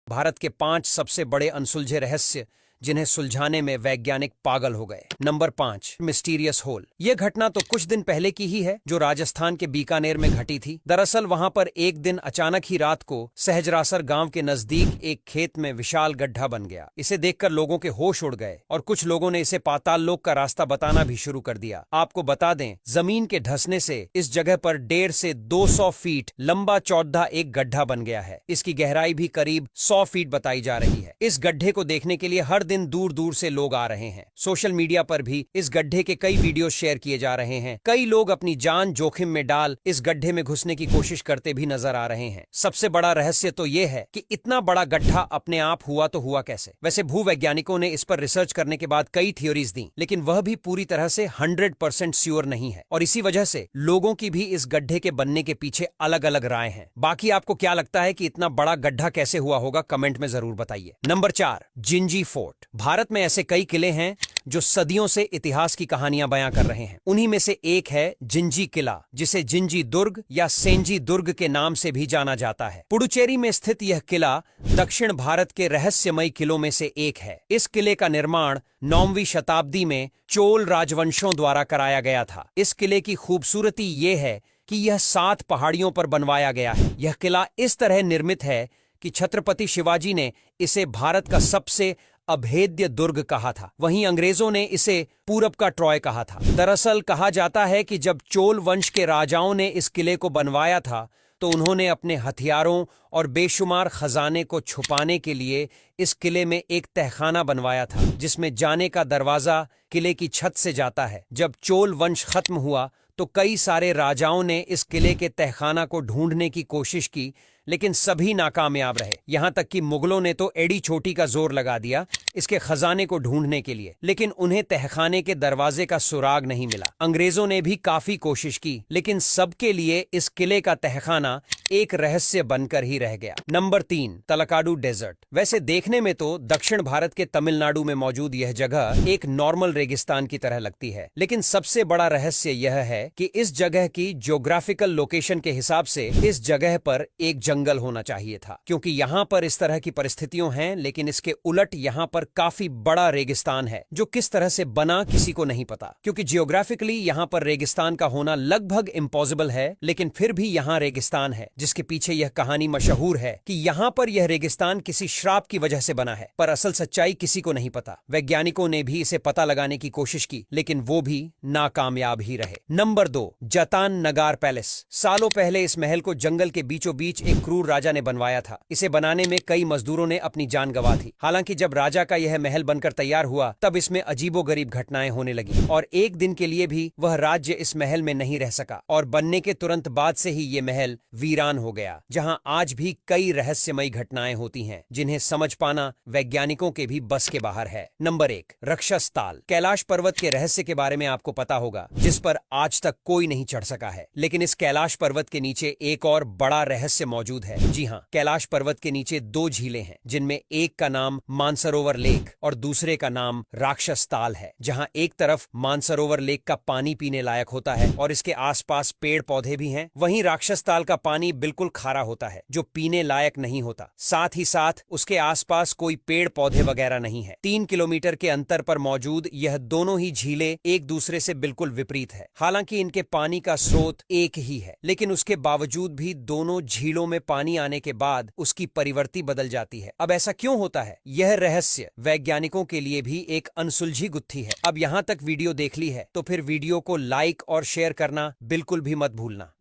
भारत के 5 सबसे बड़े अनसुलझे रहस्य जिन्हें सुलझाने में वैज्ञानिक पागल हो गए। Number 5, mysterious hole. यह घटना तो कुछ दिन पहले की ही है, जो राजस्थान के बीकानेर में घटी थी। दरअसल वहां पर एक दिन अचानक ही रात को सहजरासर गांव के नजदीक एक खेत में विशाल गड्ढा बन गया। इसे देखकर लोगों के होश उड़ गए और कुछ लोगों ने इसे पाताल लोक का रास्ता बताना भी शुरू कर दिया। आपको बता दें, जमीन के धंसने से इस जगह पर 150 से 200 फीट लंबा चौड़ा एक गड्ढा बन गया है। इसकी गहराई भी करीब 100 फीट बताई जा रही है। इस गड्ढे को देखने के लिए हर दिन दूर दूर से लोग आ रहे हैं। सोशल मीडिया पर भी इस गड्ढे के कई वीडियो शेयर किए जा रहे हैं। कई लोग अपनी जान जोखिम में डाल इस गड्ढे में घुसने की कोशिश करते भी नजर आ रहे हैं। सबसे बड़ा रहस्य तो यह है कि इतना बड़ा गड्ढा अपने आप हुआ तो हुआ कैसे। वैसे भूवैज्ञानिकों ने इस पर रिसर्च करने के बाद कई थ्योरीज दी, लेकिन वह भी पूरी तरह से 100% श्योर नहीं है और इसी वजह से लोगों की भी इस गड्ढे के बनने के पीछे अलग अलग राय हैं। बाकी आपको क्या लगता है कि इतना बड़ा गड्ढा कैसे हुआ होगा? कमेंट में जरूर बताइए। Number 4, Gingee fort. भारत में ऐसे कई किले हैं जो सदियों से इतिहास की कहानियां बयां कर रहे हैं। उन्हीं में से एक है जिंजी किला, जिसे जिंजी दुर्ग या सेंजी दुर्ग के नाम से भी जाना जाता है। पुडुचेरी में स्थित यह किला दक्षिण भारत के रहस्यमयी किलों में से एक है। इस किले का निर्माण 9वीं शताब्दी में चोल राजवंशों द्वारा कराया गया था। इस किले की खूबसूरती यह है कि यह 7 पहाड़ियों पर बनवाया गया है। यह किला इस तरह निर्मित है कि छत्रपति शिवाजी ने इसे भारत का सबसे अभेद्य दुर्ग कहा था। वहीं अंग्रेजों ने इसे पूरब का ट्रॉय कहा था। दरअसल कहा जाता है कि जब चोल वंश के राजाओं ने इस किले को बनवाया था तो उन्होंने अपने हथियारों और बेशुमार खजाने को छुपाने के लिए इस किले में एक तहखाना बनवाया था, जिसमें जाने का दरवाजा किले की छत से जाता है। जब चोल वंश खत्म हुआ तो कई सारे राजाओं ने इस किले के तहखाना को ढूंढने की कोशिश की, लेकिन सभी नाकामयाब रहे। यहां तक कि मुगलों ने तो एड़ी चोटी का जोर लगा दिया इसके खजाने को ढूंढने के लिए, लेकिन उन्हें तहखाने के दरवाजे का सुराग नहीं मिला। अंग्रेजों ने भी काफी कोशिश की, लेकिन सबके लिए इस किले का तहखाना एक रहस्य बनकर ही रह गया। Number 3, Talakadu desert. वैसे देखने में तो दक्षिण भारत के तमिलनाडु में मौजूद यह जगह एक नॉर्मल रेगिस्तान की तरह लगती है, लेकिन सबसे बड़ा रहस्य यह है कि इस जगह की ज्योग्राफिकल लोकेशन के हिसाब से इस जगह पर एक जंगल होना चाहिए था, क्योंकि यहाँ पर इस तरह की परिस्थितियां हैं, लेकिन इसके उलट यहाँ पर काफी बड़ा रेगिस्तान है। जो किस तरह से बना किसी को नहीं पता, क्योंकि जियोग्राफिकली यहाँ पर रेगिस्तान का होना लगभग इम्पॉसिबल है, लेकिन फिर भी यहाँ रेगिस्तान है, जिसके पीछे यह कहानी मशहूर है कि यहाँ पर यह रेगिस्तान किसी श्राप की वजह से बना है, पर असल सच्चाई किसी को नहीं पता। वैज्ञानिकों ने भी इसे पता लगाने की कोशिश की, लेकिन वो भी नाकामयाब ही रहे। नंबर 2, जतान नगार पैलेस। सालों पहले इस महल को जंगल के बीचों बीच एक क्रूर राजा ने बनवाया था। इसे बनाने में कई मजदूरों ने अपनी जान गंवा थी। हालांकि जब राजा का यह महल बनकर तैयार हुआ तब इसमें अजीबोगरीब घटनाएं होने लगी और एक दिन के लिए भी वह राज्य इस महल में नहीं रह सका और बनने के तुरंत बाद से ही ये महल वीरान हो गया, जहां आज भी कई रहस्यमयी घटनाएं होती हैं, जिन्हें समझ पाना वैज्ञानिकों के भी बस के बाहर है। नंबर 1, राक्षसताल। कैलाश पर्वत के रहस्य के बारे में आपको पता होगा, जिस पर आज तक कोई नहीं चढ़ सका है, लेकिन इस कैलाश पर्वत के नीचे एक और बड़ा रहस्य मौजूद है। जी हाँ, कैलाश पर्वत के नीचे 2 झीलें हैं, जिनमें एक का नाम मानसरोवर लेक और दूसरे का नाम राक्षसताल है। जहां एक तरफ मानसरोवर लेक का पानी पीने लायक होता है और इसके आसपास पेड़ पौधे भी हैं, वहीं राक्षसताल का पानी बिल्कुल खारा होता है, जो पीने लायक नहीं होता। साथ ही साथ उसके आसपास कोई पेड़ पौधे वगैरह नहीं है। 3 किलोमीटर के अंतर पर मौजूद यह दोनों ही झीलें एक दूसरे से बिल्कुल विपरीत है। हालांकि इनके पानी का स्रोत एक ही है, लेकिन उसके बावजूद भी दोनों झीलों में पानी आने के बाद उसकी परिवर्ती बदल जाती है। अब ऐसा क्यों होता है? यह रहस्य वैज्ञानिकों के लिए भी एक अनसुलझी गुत्थी है। अब यहां तक वीडियो देख ली है तो फिर वीडियो को लाइक और शेयर करना बिल्कुल भी मत भूलना।